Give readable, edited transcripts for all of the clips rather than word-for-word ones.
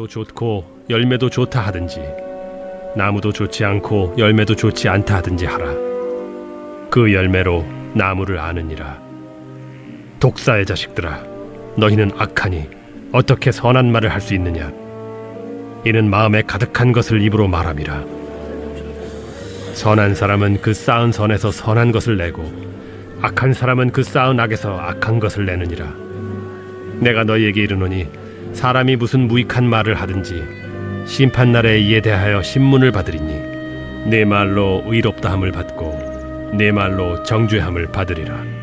나무도 좋고 열매도 좋다 하든지 나무도 좋지 않고 열매도 좋지 않다 하든지 하라. 그 열매로 나무를 아느니라. 독사의 자식들아, 너희는 악하니 어떻게 선한 말을 할 수 있느냐? 이는 마음에 가득한 것을 입으로 말함이라. 선한 사람은 그 쌓은 선에서 선한 것을 내고 악한 사람은 그 쌓은 악에서 악한 것을 내느니라. 내가 너희에게 이르노니 사람이 무슨 무익한 말을 하든지 심판날에 이에 대하여 신문을 받으리니 네 말로 의롭다함을 받고 네 말로 정죄함을 받으리라.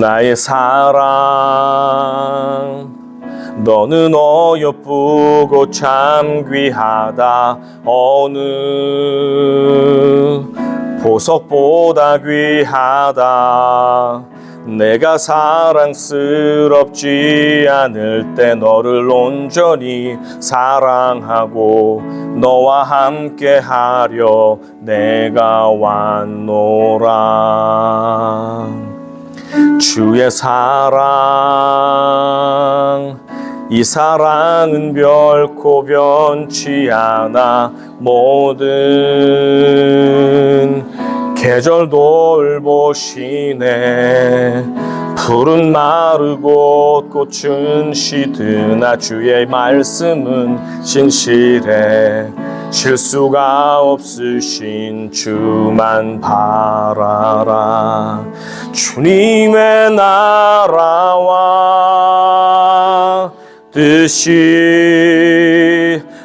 나의 사랑, 너는 어여쁘고 참 귀하다. 어느 보석보다 귀하다. 내가 사랑스럽지 않을 때 너를 온전히 사랑하고 너와 함께 하려 내가 왔노라. 주의 사랑, 이 사랑은 결코 변치 않아. 모든 계절 돌보시네. 푸른 마르고 꽃은 시드나 주의 말씀은 진실해. 실수가 없으신 주만 바라라. 주님의 나라와 뜻이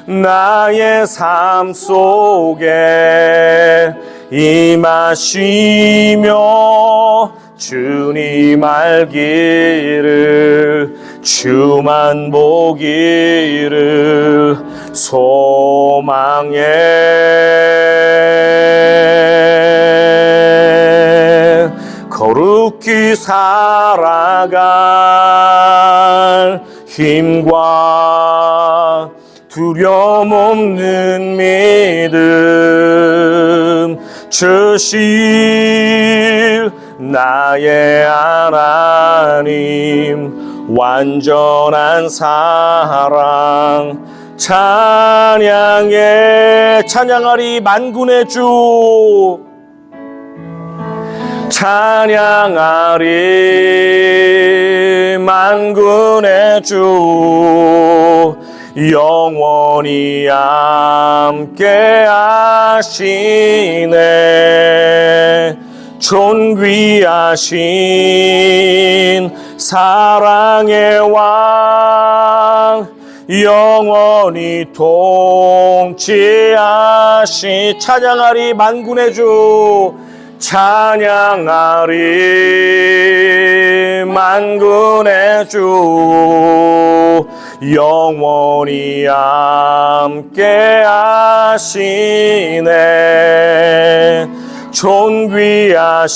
나의 삶 속에 임하시며 주님 알기를 주만 보기를 소망해. 거룩히 살아갈 힘과 두려움 없는 믿음 주실 나의 하나님. 완전한 사랑 찬양해. 찬양하리 만군의 주. 찬양하리 만군의 주. 영원히 함께 하시네. 존귀하신 사랑의 왕. 영원히 통치하시. 찬양하리 만군의 주. 찬양하리 만군의 주. 영원히 함께 하시네.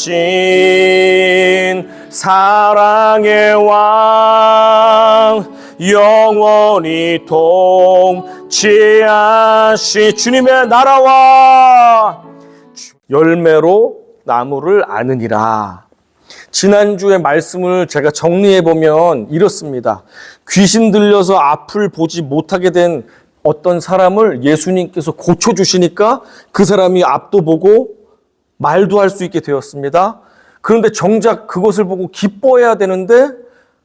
존귀하신 사랑의 왕. 영원히 통치하시. 주님의 나라와 열매로 나무를 아느니라. 지난주의 말씀을 제가 정리해보면 이렇습니다. 귀신 들려서 앞을 보지 못하게 된 어떤 사람을 예수님께서 고쳐주시니까 그 사람이 앞도 보고 말도 할 수 있게 되었습니다. 그런데 정작 그것을 보고 기뻐해야 되는데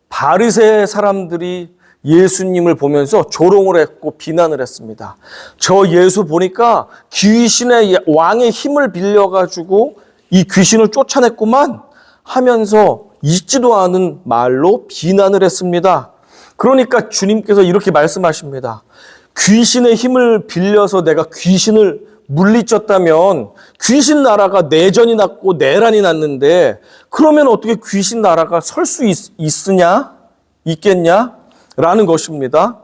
바리새 사람들이 예수님을 보면서 조롱을 했고 비난을 했습니다. 저 예수 보니까 귀신의 왕의 힘을 빌려가지고 이 귀신을 쫓아냈구만 하면서 있지도 않은 말로 비난을 했습니다. 그러니까 주님께서 이렇게 말씀하십니다. 귀신의 힘을 빌려서 내가 귀신을 물리쳤다면 귀신 나라가 내전이 났고 내란이 났는데 그러면 어떻게 귀신 나라가 설 수 있겠냐? 라는 것입니다.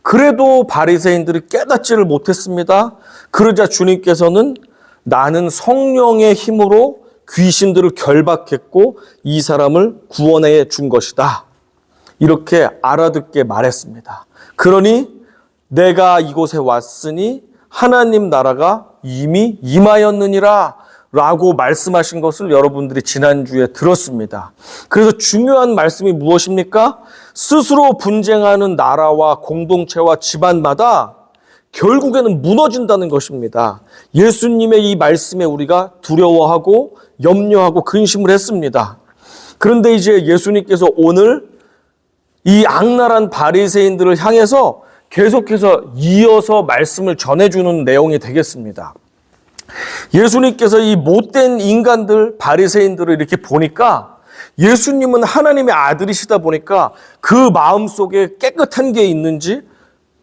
그래도 바리새인들이 깨닫지를 못했습니다. 그러자 주님께서는 나는 성령의 힘으로 귀신들을 결박했고 이 사람을 구원해 준 것이다. 이렇게 알아듣게 말했습니다. 그러니 내가 이곳에 왔으니 하나님 나라가 이미 임하였느니라 라고 말씀하신 것을 여러분들이 지난주에 들었습니다. 그래서 중요한 말씀이 무엇입니까? 스스로 분쟁하는 나라와 공동체와 집안마다 결국에는 무너진다는 것입니다. 예수님의 이 말씀에 우리가 두려워하고 염려하고 근심을 했습니다. 그런데 이제 예수님께서 오늘 이 악랄한 바리새인들을 향해서 계속해서 이어서 말씀을 전해주는 내용이 되겠습니다. 예수님께서 이 못된 인간들, 바리새인들을 이렇게 보니까 예수님은 하나님의 아들이시다 보니까 그 마음속에 깨끗한 게 있는지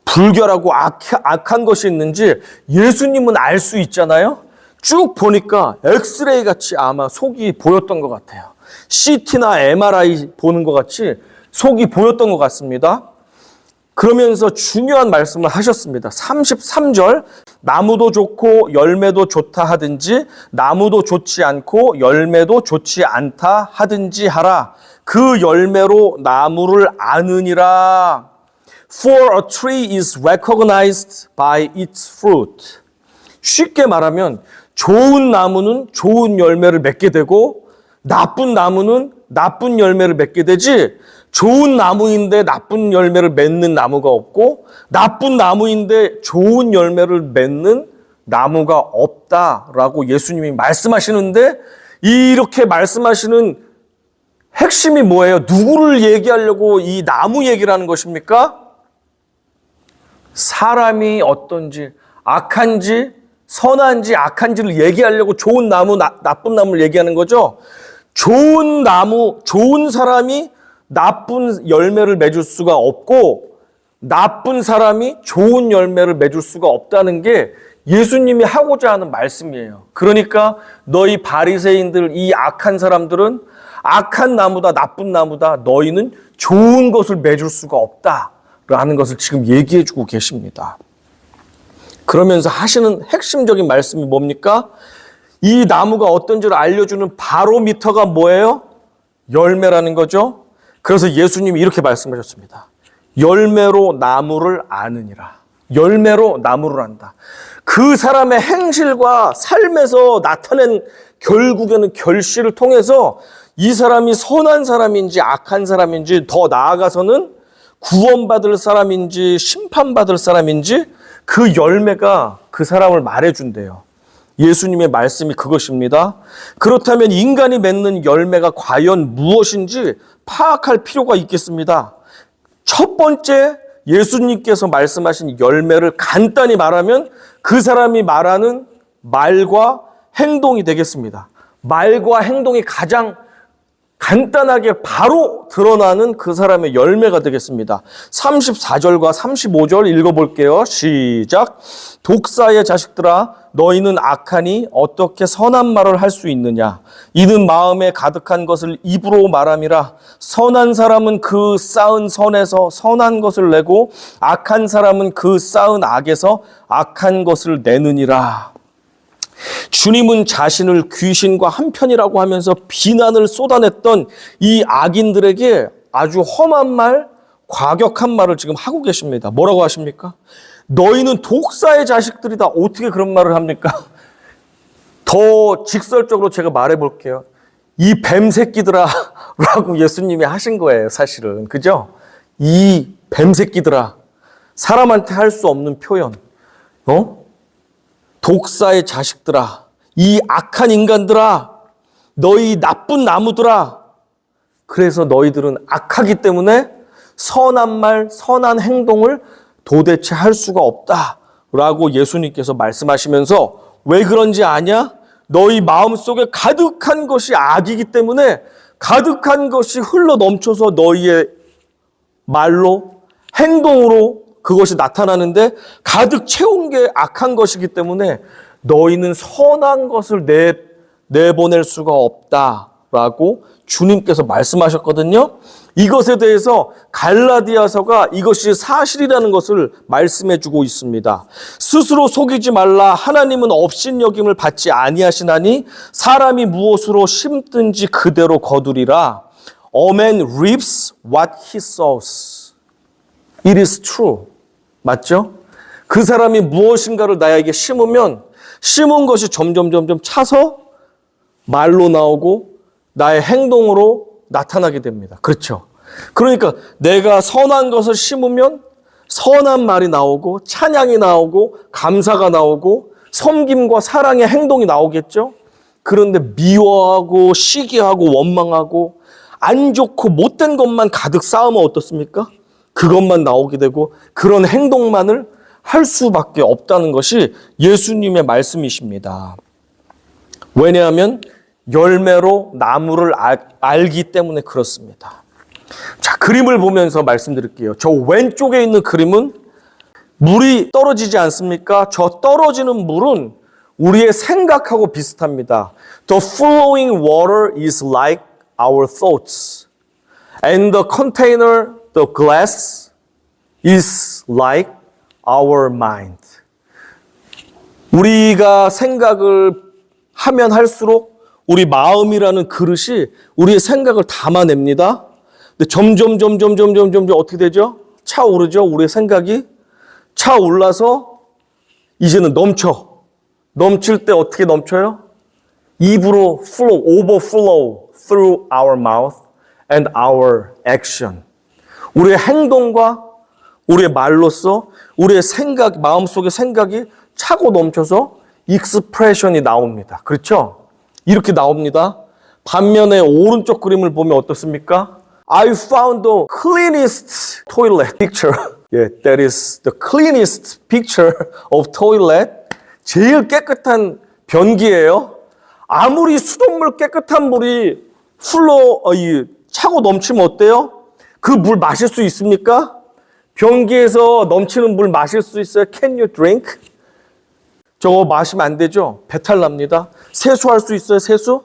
불결하고 악한 것이 있는지 예수님은 알 수 있잖아요. 쭉 보니까 엑스레이 같이 아마 속이 보였던 것 같아요. CT나 MRI 보는 것 같이 속이 보였던 것 같습니다. 그러면서 중요한 말씀을 하셨습니다. 33절, 나무도 좋고 열매도 좋다 하든지 나무도 좋지 않고 열매도 좋지 않다 하든지 하라. 그 열매로 나무를 아느니라. For a tree is recognized by its fruit. 쉽게 말하면 좋은 나무는 좋은 열매를 맺게 되고 나쁜 나무는 나쁜 열매를 맺게 되지, 좋은 나무인데 나쁜 열매를 맺는 나무가 없고 나쁜 나무인데 좋은 열매를 맺는 나무가 없다라고 예수님이 말씀하시는데, 이렇게 말씀하시는 핵심이 뭐예요? 누구를 얘기하려고 이 나무 얘기를 하는 것입니까? 사람이 어떤지, 악한지 선한지 악한지를 얘기하려고 좋은 나무, 나쁜 나무를 얘기하는 거죠. 좋은 나무, 좋은 사람이 나쁜 열매를 맺을 수가 없고 나쁜 사람이 좋은 열매를 맺을 수가 없다는 게 예수님이 하고자 하는 말씀이에요. 그러니까 너희 바리새인들, 이 악한 사람들은 악한 나무다, 나쁜 나무다, 너희는 좋은 것을 맺을 수가 없다라는 것을 지금 얘기해 주고 계십니다. 그러면서 하시는 핵심적인 말씀이 뭡니까? 이 나무가 어떤지를 알려주는 바로미터가 뭐예요? 열매라는 거죠. 그래서 예수님이 이렇게 말씀하셨습니다. 열매로 나무를 아느니라. 열매로 나무를 안다. 그 사람의 행실과 삶에서 나타낸 결국에는 결실을 통해서 이 사람이 선한 사람인지 악한 사람인지, 더 나아가서는 구원받을 사람인지 심판받을 사람인지 그 열매가 그 사람을 말해준대요. 예수님의 말씀이 그것입니다. 그렇다면 인간이 맺는 열매가 과연 무엇인지 파악할 필요가 있겠습니다. 첫 번째, 예수님께서 말씀하신 열매를 간단히 말하면 그 사람이 말하는 말과 행동이 되겠습니다. 말과 행동이 가장 간단하게 바로 드러나는 그 사람의 열매가 되겠습니다. 34절과 35절 읽어볼게요. 시작. 독사의 자식들아, 너희는 악하니 어떻게 선한 말을 할 수 있느냐? 이는 마음에 가득한 것을 입으로 말함이라. 선한 사람은 그 쌓은 선에서 선한 것을 내고 악한 사람은 그 쌓은 악에서 악한 것을 내느니라. 주님은 자신을 귀신과 한편이라고 하면서 비난을 쏟아냈던 이 악인들에게 아주 험한 말, 과격한 말을 지금 하고 계십니다. 뭐라고 하십니까? 너희는 독사의 자식들이다. 어떻게 그런 말을 합니까? 더 직설적으로 제가 말해볼게요. 이 뱀새끼들아 라고 예수님이 하신 거예요, 사실은. 그죠? 이 뱀새끼들아. 사람한테 할 수 없는 표현. 독사의 자식들아, 이 악한 인간들아, 너희 나쁜 나무들아. 그래서 너희들은 악하기 때문에 선한 말, 선한 행동을 도대체 할 수가 없다라고 예수님께서 말씀하시면서, 왜 그런지 아냐? 너희 마음속에 가득한 것이 악이기 때문에 가득한 것이 흘러 넘쳐서 너희의 말로, 행동으로 그것이 나타나는데 가득 채운 게 악한 것이기 때문에 너희는 선한 것을 내보낼 수가 없다 라고 주님께서 말씀하셨거든요. 이것에 대해서 갈라디아서가 이것이 사실이라는 것을 말씀해 주고 있습니다. 스스로 속이지 말라. 하나님은 업신여김을 받지 아니하시나니 사람이 무엇으로 심든지 그대로 거두리라. A man reaps what he sows. It is true. 맞죠? 그 사람이 무엇인가를 나에게 심으면 심은 것이 점점 차서 말로 나오고 나의 행동으로 나타나게 됩니다. 그렇죠? 그러니까 내가 선한 것을 심으면 선한 말이 나오고 찬양이 나오고 감사가 나오고 섬김과 사랑의 행동이 나오겠죠? 그런데 미워하고 시기하고 원망하고 안 좋고 못된 것만 가득 쌓으면 어떻습니까? 그것만 나오게 되고 그런 행동만을 할 수밖에 없다는 것이 예수님의 말씀이십니다. 왜냐하면 열매로 나무를 알기 때문에 그렇습니다. 자, 그림을 보면서 말씀드릴게요. 저 왼쪽에 있는 그림은 물이 떨어지지 않습니까? 저 떨어지는 물은 우리의 생각하고 비슷합니다. The flowing water is like our thoughts. And the container, the glass, is like our mind. 우리가 생각을 하면 할수록 우리 마음이라는 그릇이 우리의 생각을 담아냅니다. 근데 점점 어떻게 되죠? 차오르죠? 우리의 생각이 차올라서 이제는 넘쳐. 넘칠 때 어떻게 넘쳐요? 입으로 flow, overflow through our mouth and our action. 우리의 행동과 우리의 말로써 우리의 생각, 마음속의 생각이 차고 넘쳐서 expression이 나옵니다. 그렇죠? 이렇게 나옵니다. 반면에 오른쪽 그림을 보면 어떻습니까? I found the cleanest toilet picture. Yeah, that is the cleanest picture of toilet. 제일 깨끗한 변기예요. 아무리 수돗물 깨끗한 물이 차고 넘치면 어때요? 그 물 마실 수 있습니까? 변기에서 넘치는 물 마실 수 있어요? Can you drink? 저거 마시면 안 되죠? 배탈 납니다. 세수할 수 있어요? 세수?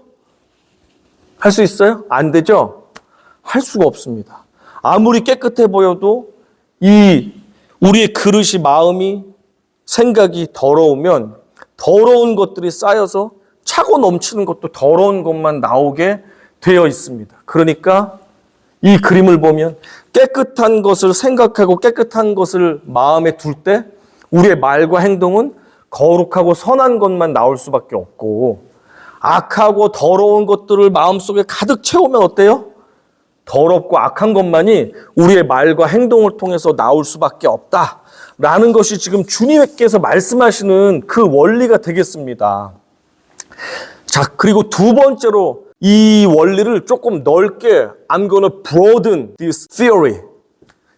할 수 있어요? 안 되죠? 할 수가 없습니다. 아무리 깨끗해 보여도 우리의 그릇이 마음이 생각이 더러우면 더러운 것들이 쌓여서 차고 넘치는 것도 더러운 것만 나오게 되어 있습니다. 그러니까 이 그림을 보면 깨끗한 것을 생각하고 깨끗한 것을 마음에 둘 때 우리의 말과 행동은 거룩하고 선한 것만 나올 수밖에 없고 악하고 더러운 것들을 마음속에 가득 채우면 어때요? 더럽고 악한 것만이 우리의 말과 행동을 통해서 나올 수밖에 없다라는 것이 지금 주님께서 말씀하시는 그 원리가 되겠습니다. 자, 그리고 두 번째로 이 원리를 조금 넓게 I'm gonna broaden this theory.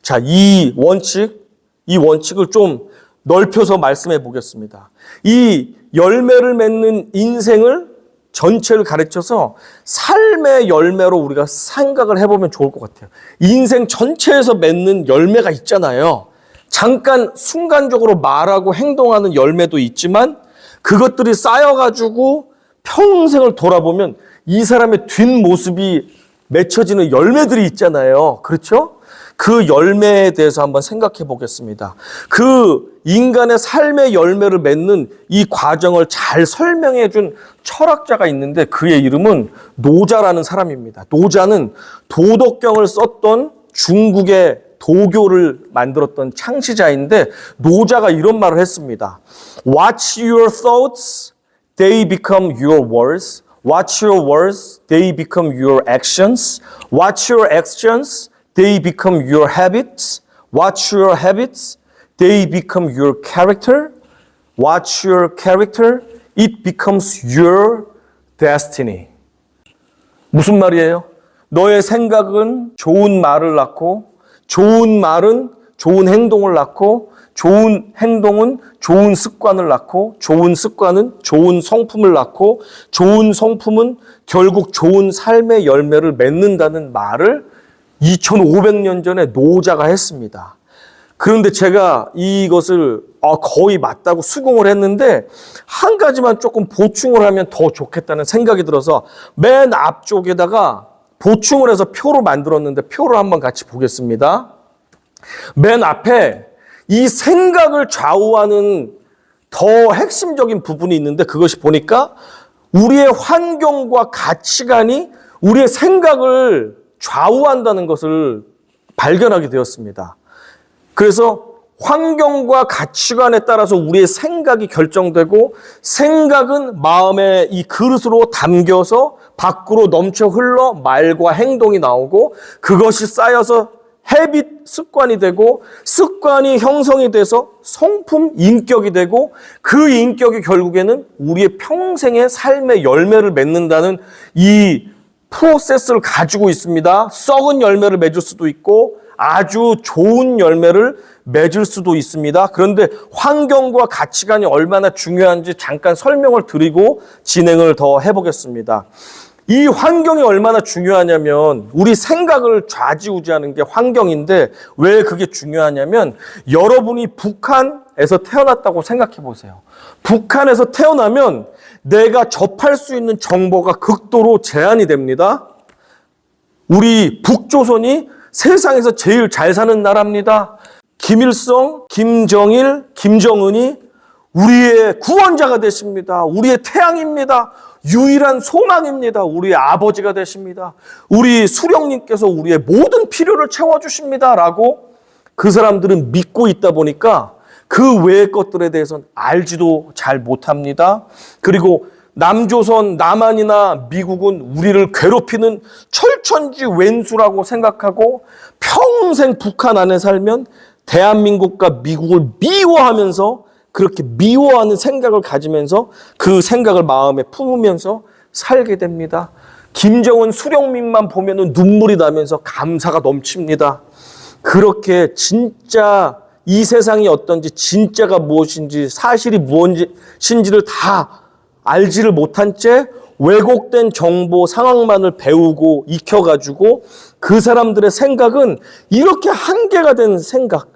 자, 이 원칙을 좀 넓혀서 말씀해 보겠습니다. 이 열매를 맺는 인생을 전체를 가르쳐서 삶의 열매로 우리가 생각을 해보면 좋을 것 같아요. 인생 전체에서 맺는 열매가 있잖아요. 잠깐 순간적으로 말하고 행동하는 열매도 있지만 그것들이 쌓여가지고 평생을 돌아보면 이 사람의 뒷모습이 맺혀지는 열매들이 있잖아요. 그렇죠? 그 열매에 대해서 한번 생각해 보겠습니다. 그 인간의 삶의 열매를 맺는 이 과정을 잘 설명해 준 철학자가 있는데 그의 이름은 노자라는 사람입니다. 노자는 도덕경을 썼던 중국의 도교를 만들었던 창시자인데 노자가 이런 말을 했습니다. Watch your thoughts, they become your words. Watch your words, they become your actions. Watch your actions, they become your habits. Watch your habits, they become your character. Watch your character, it becomes your destiny. 무슨 말이에요? 너의 생각은 좋은 말을 낳고 좋은 말은 좋은 행동을 낳고 좋은 행동은 좋은 습관을 낳고 좋은 습관은 좋은 성품을 낳고 좋은 성품은 결국 좋은 삶의 열매를 맺는다는 말을 2500년 전에 노자가 했습니다. 그런데 제가 이것을 거의 맞다고 수긍을 했는데 한 가지만 조금 보충을 하면 더 좋겠다는 생각이 들어서 맨 앞쪽에다가 보충을 해서 표로 만들었는데 표를 한번 같이 보겠습니다. 맨 앞에 이 생각을 좌우하는 더 핵심적인 부분이 있는데 그것이 보니까 우리의 환경과 가치관이 우리의 생각을 좌우한다는 것을 발견하게 되었습니다. 그래서 환경과 가치관에 따라서 우리의 생각이 결정되고 생각은 마음의 이 그릇으로 담겨서 밖으로 넘쳐 흘러 말과 행동이 나오고 그것이 쌓여서 헤빗 습관이 되고 습관이 형성이 돼서 성품 인격이 되고 그 인격이 결국에는 우리의 평생의 삶의 열매를 맺는다는 이 프로세스를 가지고 있습니다. 썩은 열매를 맺을 수도 있고 아주 좋은 열매를 맺을 수도 있습니다. 그런데 환경과 가치관이 얼마나 중요한지 잠깐 설명을 드리고 진행을 더 해보겠습니다. 이 환경이 얼마나 중요하냐면 우리 생각을 좌지우지하는 게 환경인데 왜 그게 중요하냐면 여러분이 북한에서 태어났다고 생각해 보세요. 북한에서 태어나면 내가 접할 수 있는 정보가 극도로 제한이 됩니다. 우리 북조선이 세상에서 제일 잘 사는 나라입니다. 김일성, 김정일, 김정은이 우리의 구원자가 되십니다. 우리의 태양입니다. 유일한 소망입니다. 우리의 아버지가 되십니다. 우리 수령님께서 우리의 모든 필요를 채워주십니다. 라고 그 사람들은 믿고 있다 보니까 그 외의 것들에 대해서는 알지도 잘 못합니다. 그리고 남조선, 남한이나 미국은 우리를 괴롭히는 철천지 왼수라고 생각하고 평생 북한 안에 살면 대한민국과 미국을 미워하면서 그렇게 미워하는 생각을 가지면서 그 생각을 마음에 품으면서 살게 됩니다. 김정은 수령님만 보면 눈물이 나면서 감사가 넘칩니다. 그렇게 진짜 이 세상이 어떤지 진짜가 무엇인지 사실이 무엇인지를 다 알지를 못한 채 왜곡된 정보 상황만을 배우고 익혀가지고 그 사람들의 생각은 이렇게 한계가 된 생각,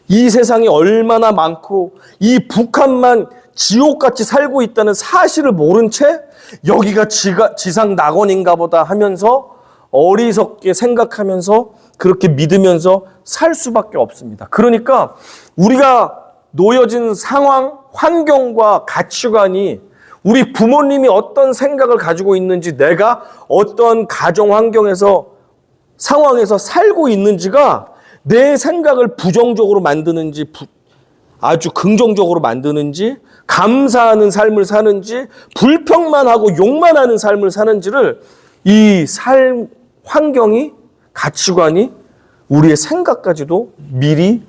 이 세상이 얼마나 많고 이 북한만 지옥같이 살고 있다는 사실을 모른 채 여기가 지상 낙원인가 보다 하면서 어리석게 생각하면서 그렇게 믿으면서 살 수밖에 없습니다. 그러니까 우리가 놓여진 상황, 환경과 가치관이 우리 부모님이 어떤 생각을 가지고 있는지 내가 어떤 가정 환경에서 상황에서 살고 있는지가 내 생각을 부정적으로 만드는지 아주 긍정적으로 만드는지 감사하는 삶을 사는지 불평만 하고 욕만 하는 삶을 사는지를 이 삶 환경이 가치관이 우리의 생각까지도 미리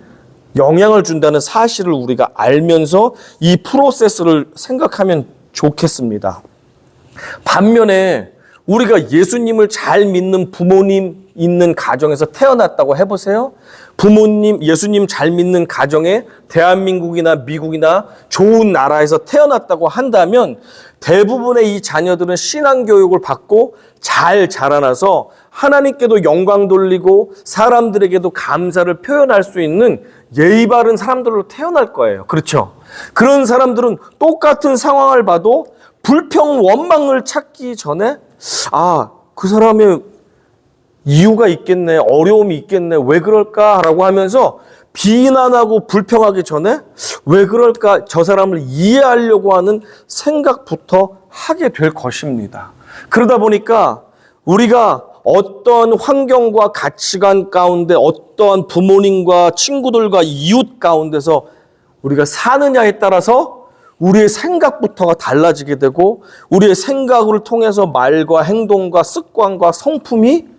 영향을 준다는 사실을 우리가 알면서 이 프로세스를 생각하면 좋겠습니다. 반면에 우리가 예수님을 잘 믿는 부모님 있는 가정에서 태어났다고 해보세요. 부모님, 예수님 잘 믿는 가정에 대한민국이나 미국이나 좋은 나라에서 태어났다고 한다면 대부분의 이 자녀들은 신앙교육을 받고 잘 자라나서 하나님께도 영광 돌리고 사람들에게도 감사를 표현할 수 있는 예의 바른 사람들로 태어날 거예요. 그렇죠? 그런 사람들은 똑같은 상황을 봐도 불평, 원망을 찾기 전에 그 사람의 이유가 있겠네, 어려움이 있겠네, 왜 그럴까라고 하면서 비난하고 불평하기 전에 왜 그럴까, 저 사람을 이해하려고 하는 생각부터 하게 될 것입니다. 그러다 보니까 우리가 어떤 환경과 가치관 가운데 어떠한 부모님과 친구들과 이웃 가운데서 우리가 사느냐에 따라서 우리의 생각부터가 달라지게 되고 우리의 생각을 통해서 말과 행동과 습관과 성품이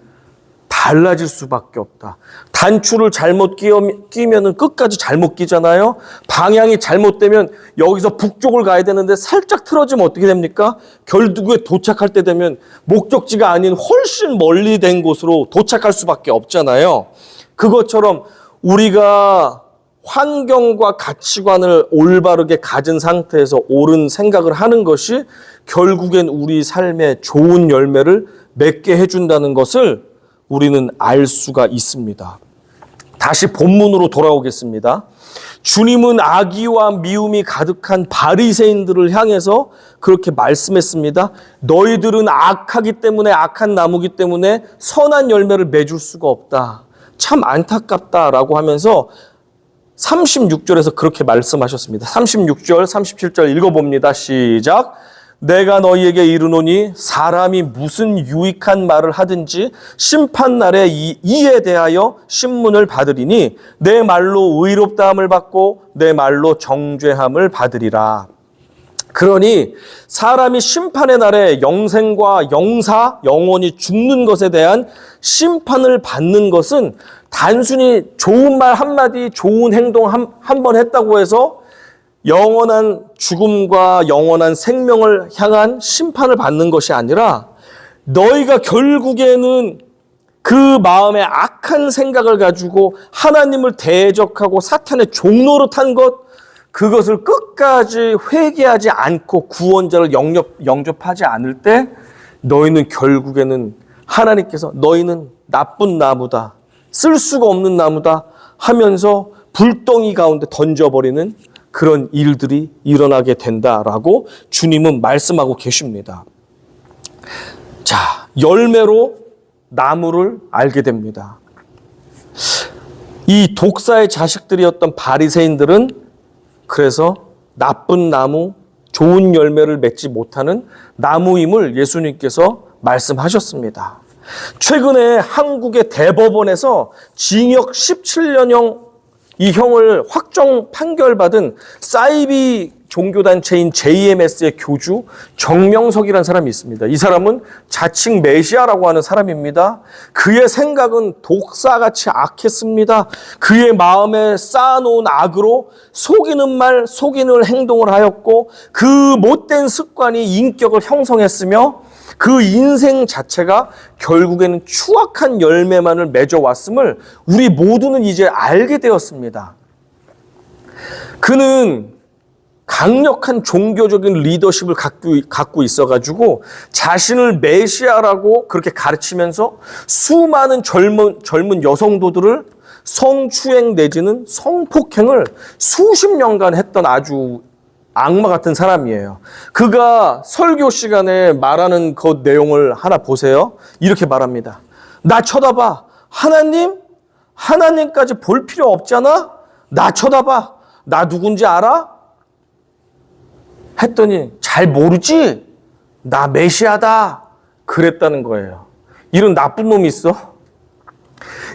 달라질 수밖에 없다. 단추를 잘못 끼면은 끝까지 잘못 끼잖아요. 방향이 잘못되면 여기서 북쪽을 가야 되는데 살짝 틀어지면 어떻게 됩니까? 결국에 도착할 때 되면 목적지가 아닌 훨씬 멀리 된 곳으로 도착할 수밖에 없잖아요. 그것처럼 우리가 환경과 가치관을 올바르게 가진 상태에서 옳은 생각을 하는 것이 결국엔 우리 삶에 좋은 열매를 맺게 해준다는 것을 우리는 알 수가 있습니다. 다시 본문으로 돌아오겠습니다. 주님은 악의와 미움이 가득한 바리새인들을 향해서 그렇게 말씀했습니다. 너희들은 악하기 때문에, 악한 나무기 때문에 선한 열매를 맺을 수가 없다. 참 안타깝다라고 하면서 36절에서 그렇게 말씀하셨습니다. 36절, 37절 읽어봅니다. 시작. 내가 너희에게 이르노니 사람이 무슨 유익한 말을 하든지 심판날에 이에 대하여 신문을 받으리니 내 말로 의롭다함을 받고 내 말로 정죄함을 받으리라. 그러니 사람이 심판의 날에 영생과 영사, 영원히 죽는 것에 대한 심판을 받는 것은 단순히 좋은 말 한마디, 좋은 행동 한 번 했다고 해서 영원한 죽음과 영원한 생명을 향한 심판을 받는 것이 아니라 너희가 결국에는 그 마음에 악한 생각을 가지고 하나님을 대적하고 사탄의 종노릇한 것, 그것을 끝까지 회개하지 않고 구원자를 영접하지 않을 때 너희는 결국에는 하나님께서 너희는 나쁜 나무다, 쓸 수가 없는 나무다 하면서 불덩이 가운데 던져버리는 그런 일들이 일어나게 된다라고 주님은 말씀하고 계십니다. 자, 열매로 나무를 알게 됩니다. 이 독사의 자식들이었던 바리새인들은 그래서 나쁜 나무, 좋은 열매를 맺지 못하는 나무임을 예수님께서 말씀하셨습니다. 최근에 한국의 대법원에서 징역 17년형 이 형을 확정 판결받은 사이비 종교단체인 JMS의 교주 정명석이라는 사람이 있습니다. 이 사람은 자칭 메시아라고 하는 사람입니다. 그의 생각은 독사같이 악했습니다. 그의 마음에 쌓아놓은 악으로 속이는 말, 속이는 행동을 하였고 그 못된 습관이 인격을 형성했으며 그 인생 자체가 결국에는 추악한 열매만을 맺어왔음을 우리 모두는 이제 알게 되었습니다. 그는 강력한 종교적인 리더십을 갖고 있어가지고 자신을 메시아라고 그렇게 가르치면서 수많은 젊은 여성도들을 성추행 내지는 성폭행을 수십 년간 했던 아주 악마 같은 사람이에요. 그가 설교 시간에 말하는 그 내용을 하나 보세요. 이렇게 말합니다. 나 쳐다봐. 하나님까지 볼 필요 없잖아? 나 쳐다봐. 나 누군지 알아? 했더니 잘 모르지? 나 메시아다. 그랬다는 거예요. 이런 나쁜 놈이 있어?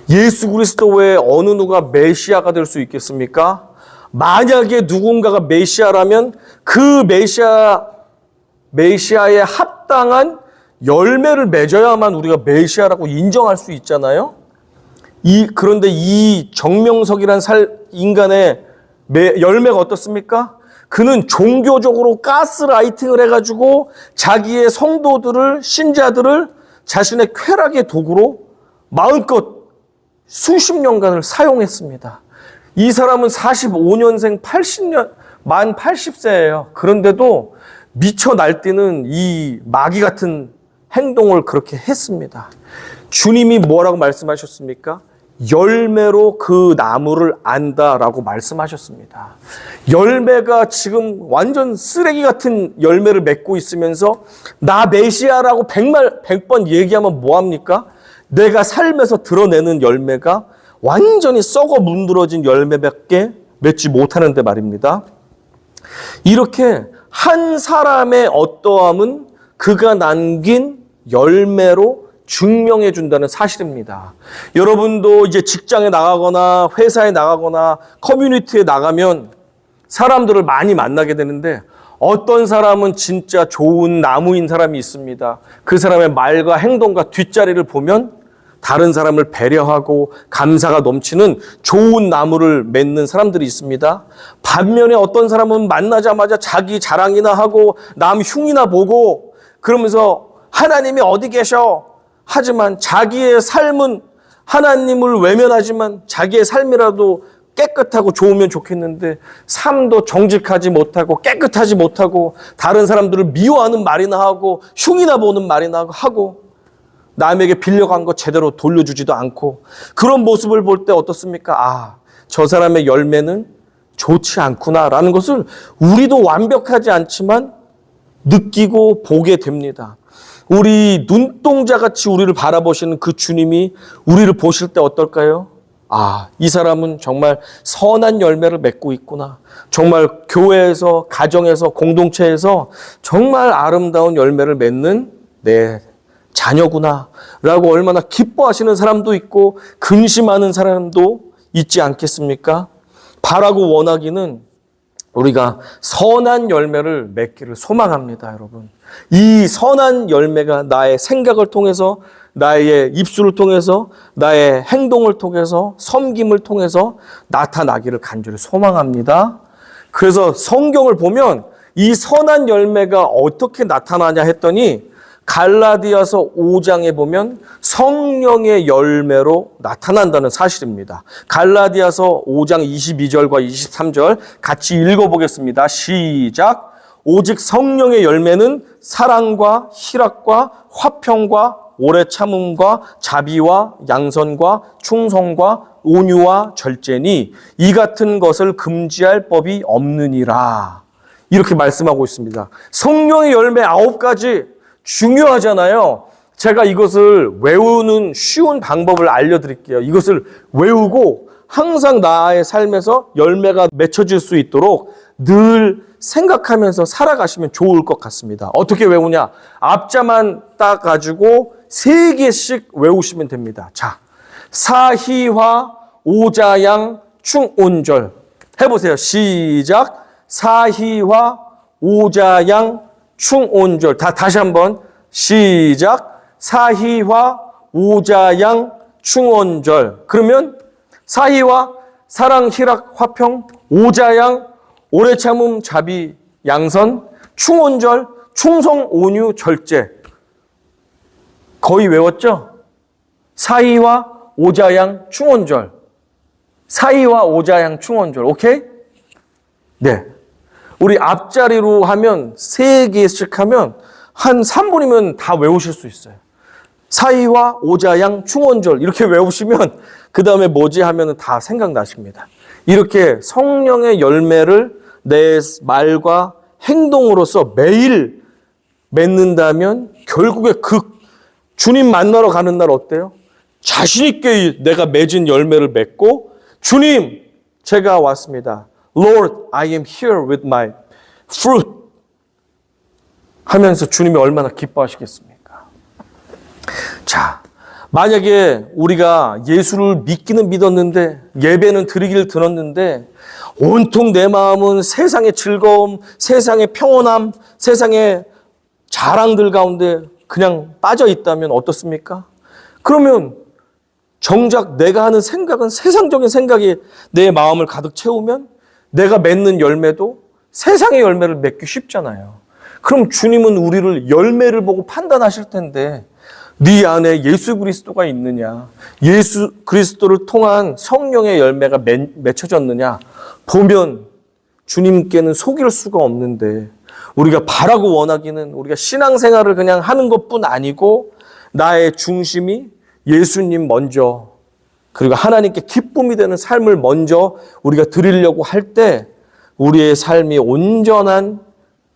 예수 그리스도 외에 어느 누가 메시아가 될 수 있겠습니까? 만약에 누군가가 메시아라면 그 메시아에 합당한 열매를 맺어야만 우리가 메시아라고 인정할 수 있잖아요. 그런데 이 정명석이란 인간의 열매가 어떻습니까? 그는 종교적으로 가스라이팅을 해가지고 자기의 성도들을, 신자들을 자신의 쾌락의 도구로 마음껏 수십 년간을 사용했습니다. 이 사람은 45년생 만 80세예요. 그런데도 미쳐 날뛰는 이 마귀 같은 행동을 그렇게 했습니다. 주님이 뭐라고 말씀하셨습니까? 열매로 그 나무를 안다라고 말씀하셨습니다. 열매가 지금 완전 쓰레기 같은 열매를 맺고 있으면서 나 메시아라고 100번 얘기하면 뭐합니까? 내가 삶에서 드러내는 열매가 완전히 썩어 문드러진 열매밖에 맺지 못하는데 말입니다. 이렇게 한 사람의 어떠함은 그가 남긴 열매로 증명해 준다는 사실입니다. 여러분도 이제 직장에 나가거나 회사에 나가거나 커뮤니티에 나가면 사람들을 많이 만나게 되는데 어떤 사람은 진짜 좋은 나무인 사람이 있습니다. 그 사람의 말과 행동과 뒷자리를 보면 다른 사람을 배려하고 감사가 넘치는 좋은 나무를 맺는 사람들이 있습니다. 반면에 어떤 사람은 만나자마자 자기 자랑이나 하고 남 흉이나 보고 그러면서 하나님이 어디 계셔? 하지만 자기의 삶은 하나님을 외면하지만 자기의 삶이라도 깨끗하고 좋으면 좋겠는데 삶도 정직하지 못하고 깨끗하지 못하고 다른 사람들을 미워하는 말이나 하고 흉이나 보는 말이나 하고 남에게 빌려간 거 제대로 돌려주지도 않고 그런 모습을 볼 때 어떻습니까? 아, 저 사람의 열매는 좋지 않구나라는 것을 우리도 완벽하지 않지만 느끼고 보게 됩니다. 우리 눈동자같이 우리를 바라보시는 그 주님이 우리를 보실 때 어떨까요? 아, 이 사람은 정말 선한 열매를 맺고 있구나. 정말 교회에서, 가정에서, 공동체에서 정말 아름다운 열매를 맺는 내 자녀구나 라고 얼마나 기뻐하시는 사람도 있고 근심하는 사람도 있지 않겠습니까? 바라고 원하기는 우리가 선한 열매를 맺기를 소망합니다, 여러분. 이 선한 열매가 나의 생각을 통해서, 나의 입술을 통해서, 나의 행동을 통해서, 섬김을 통해서 나타나기를 간절히 소망합니다. 그래서 성경을 보면 이 선한 열매가 어떻게 나타나냐 했더니 갈라디아서 5장에 보면 성령의 열매로 나타난다는 사실입니다. 갈라디아서 5장 22절과 23절 같이 읽어보겠습니다. 시작. 오직 성령의 열매는 사랑과 희락과 화평과 오래 참음과 자비와 양선과 충성과 온유와 절제니 이 같은 것을 금지할 법이 없느니라. 이렇게 말씀하고 있습니다. 성령의 열매 9가지 중요하잖아요. 제가 이것을 외우는 쉬운 방법을 알려드릴게요. 이것을 외우고 항상 나의 삶에서 열매가 맺혀질 수 있도록 늘 생각하면서 살아가시면 좋을 것 같습니다. 어떻게 외우냐? 앞자만 따가지고 3개씩 외우시면 됩니다. 자, 사희화 오자양 충온절 해보세요. 시작. 사희화 오자양 충온절. 다시 한번 시작. 사희화 오자양 충온절. 그러면 사희화 사랑 희락 화평 오자양 오래 참음 자비 양선 충온절 충성 온유 절제. 거의 외웠죠? 사희화 오자양 충온절. 사희화 오자양 충온절. 오케이? 네. 우리 앞자리로 하면 3개씩 하면 한 3분이면 다 외우실 수 있어요. 사희화 오자양 충원절 이렇게 외우시면 그 다음에 뭐지 하면 다 생각나십니다. 이렇게 성령의 열매를 내 말과 행동으로서 매일 맺는다면 결국에 그 주님 만나러 가는 날 어때요? 자신 있게 내가 맺은 열매를 맺고 주님 제가 왔습니다. Lord, I am here with my fruit. 하면서 주님이 얼마나 기뻐하시겠습니까? 자, 만약에 우리가 예수를 믿기는 믿었는데 예배는 드리기를 들었는데 온통 내 마음은 세상의 즐거움, 세상의 평온함, 세상의 자랑들 가운데 그냥 빠져 있다면 어떻습니까? 그러면 정작 내가 하는 생각은 세상적인 생각이 내 마음을 가득 채우면 내가 맺는 열매도 세상의 열매를 맺기 쉽잖아요. 그럼 주님은 우리를 열매를 보고 판단하실 텐데 네 안에 예수 그리스도가 있느냐, 예수 그리스도를 통한 성령의 열매가 맺혀졌느냐 보면 주님께는 속일 수가 없는데 우리가 바라고 원하기는 우리가 신앙생활을 그냥 하는 것뿐 아니고 나의 중심이 예수님 먼저 그리고 하나님께 기쁨이 되는 삶을 먼저 우리가 드리려고 할 때 우리의 삶이 온전한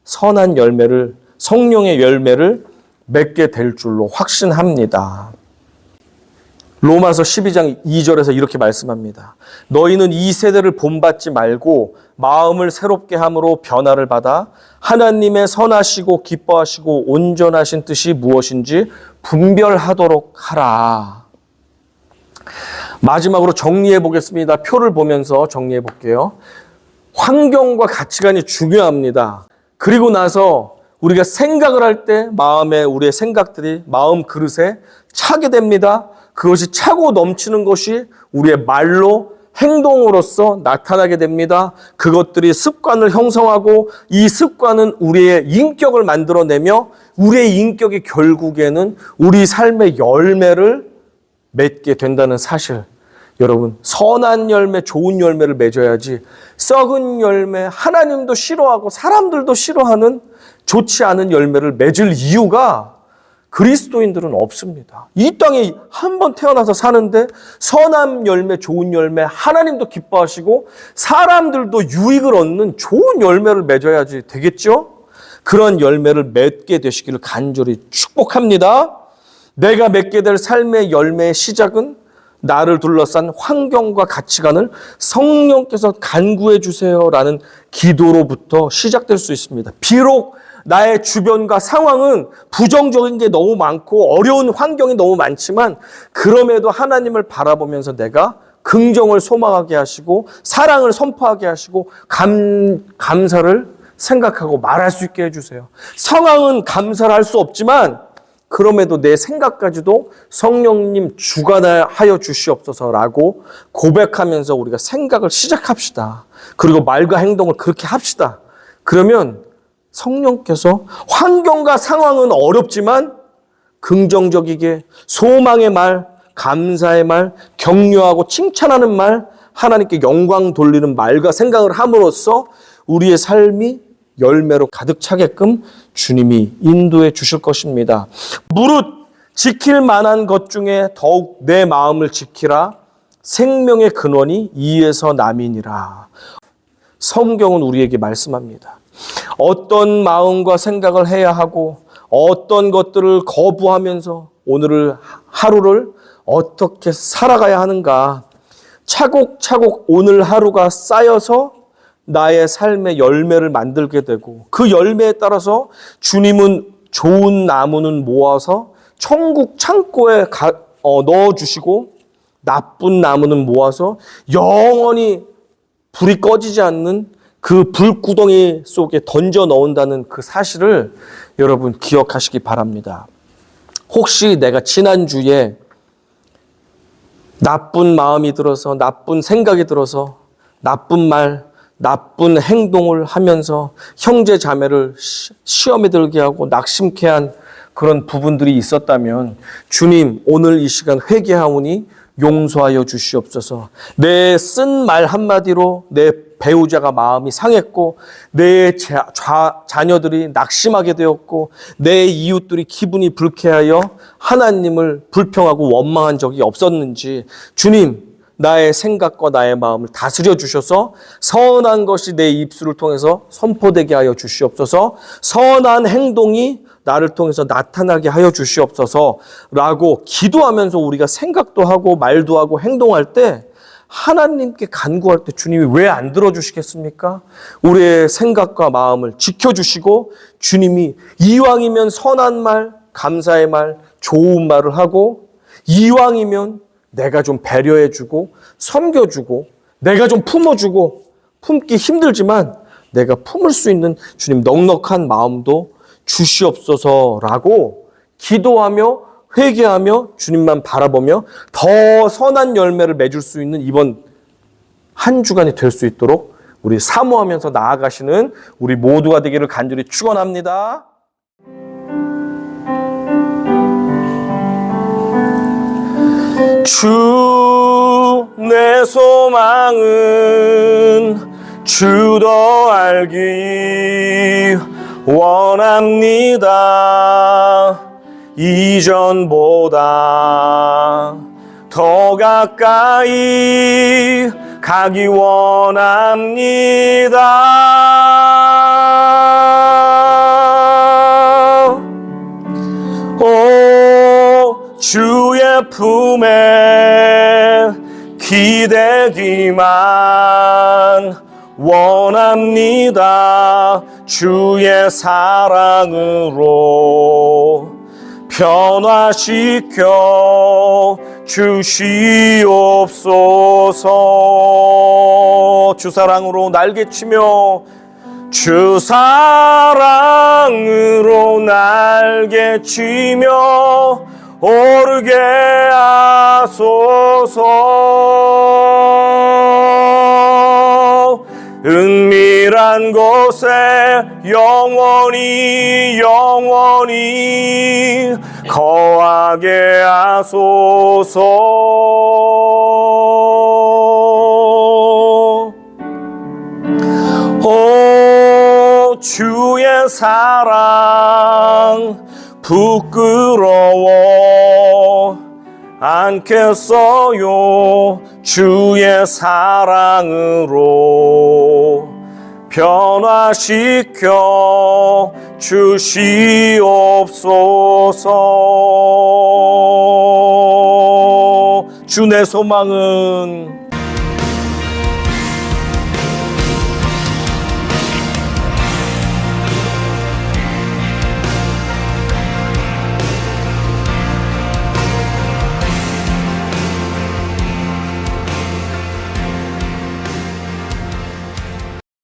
선한 열매를 성령의 열매를 맺게 될 줄로 확신합니다. 로마서 12장 2절에서 이렇게 말씀합니다. 너희는 이 세대를 본받지 말고 마음을 새롭게 함으로 변화를 받아 하나님의 선하시고 기뻐하시고 온전하신 뜻이 무엇인지 분별하도록 하라. 마지막으로 정리해 보겠습니다. 표를 보면서 정리해 볼게요. 환경과 가치관이 중요합니다. 그리고 나서 우리가 생각을 할 때 마음에 우리의 생각들이 마음 그릇에 차게 됩니다. 그것이 차고 넘치는 것이 우리의 말로 행동으로서 나타나게 됩니다. 그것들이 습관을 형성하고 이 습관은 우리의 인격을 만들어내며 우리의 인격이 결국에는 우리 삶의 열매를 맺게 된다는 사실. 여러분, 선한 열매, 좋은 열매를 맺어야지 썩은 열매, 하나님도 싫어하고 사람들도 싫어하는 좋지 않은 열매를 맺을 이유가 그리스도인들은 없습니다. 이 땅에 한 번 태어나서 사는데 선한 열매, 좋은 열매, 하나님도 기뻐하시고 사람들도 유익을 얻는 좋은 열매를 맺어야지 되겠죠? 그런 열매를 맺게 되시기를 간절히 축복합니다. 내가 맺게 될 삶의 열매의 시작은 나를 둘러싼 환경과 가치관을 성령께서 간구해 주세요라는 기도로부터 시작될 수 있습니다. 비록 나의 주변과 상황은 부정적인 게 너무 많고 어려운 환경이 너무 많지만 그럼에도 하나님을 바라보면서 내가 긍정을 소망하게 하시고 사랑을 선포하게 하시고 감사를 생각하고 말할 수 있게 해주세요. 상황은 감사를 할 수 없지만 그럼에도 내 생각까지도 성령님 주관하여 주시옵소서라고 고백하면서 우리가 생각을 시작합시다. 그리고 말과 행동을 그렇게 합시다. 그러면 성령께서 환경과 상황은 어렵지만 긍정적이게 소망의 말, 감사의 말, 격려하고 칭찬하는 말, 하나님께 영광 돌리는 말과 생각을 함으로써 우리의 삶이 열매로 가득 차게끔 주님이 인도해 주실 것입니다. 무릇 지킬 만한 것 중에 더욱 내 마음을 지키라. 생명의 근원이 이에서 남이니라. 성경은 우리에게 말씀합니다. 어떤 마음과 생각을 해야 하고 어떤 것들을 거부하면서 오늘을 하루를 어떻게 살아가야 하는가. 차곡차곡 오늘 하루가 쌓여서 나의 삶의 열매를 만들게 되고 그 열매에 따라서 주님은 좋은 나무는 모아서 천국 창고에 넣어주시고 나쁜 나무는 모아서 영원히 불이 꺼지지 않는 그 불구덩이 속에 던져 넣는다는 그 사실을 여러분 기억하시기 바랍니다. 혹시 내가 지난주에 나쁜 마음이 들어서 나쁜 생각이 들어서 나쁜 말 나쁜 행동을 하면서 형제 자매를 시험에 들게 하고 낙심케 한 그런 부분들이 있었다면 주님 오늘 이 시간 회개하오니 용서하여 주시옵소서. 내 쓴 말 한마디로 내 배우자가 마음이 상했고 내 자녀들이 낙심하게 되었고 내 이웃들이 기분이 불쾌하여 하나님을 불평하고 원망한 적이 없었는지 주님 나의 생각과 나의 마음을 다스려 주셔서 선한 것이 내 입술을 통해서 선포되게 하여 주시옵소서. 선한 행동이 나를 통해서 나타나게 하여 주시옵소서라고 기도하면서 우리가 생각도 하고 말도 하고 행동할 때 하나님께 간구할 때 주님이 왜 안 들어주시겠습니까? 우리의 생각과 마음을 지켜주시고 주님이 이왕이면 선한 말, 감사의 말, 좋은 말을 하고 이왕이면 내가 좀 배려해주고 섬겨주고 내가 좀 품어주고 품기 힘들지만 내가 품을 수 있는 주님 넉넉한 마음도 주시옵소서라고 기도하며 회개하며 주님만 바라보며 더 선한 열매를 맺을 수 있는 이번 한 주간이 될 수 있도록 우리 사모하면서 나아가시는 우리 모두가 되기를 간절히 축원합니다. 주 내 소망은 주 더 알기 원합니다. 이전보다 더 가까이 가기 원합니다. 오 주의 품에 기대기만 원합니다. 주의 사랑으로 변화시켜 주시옵소서. 주 사랑으로 날개치며 주 사랑으로 날개치며 오르게 하소서. 은밀한 곳에 영원히 거하게 하소서. 오 주의 사랑 부끄러워 않겠어요. 주의 사랑으로 변화시켜 주시옵소서. 주 내 소망은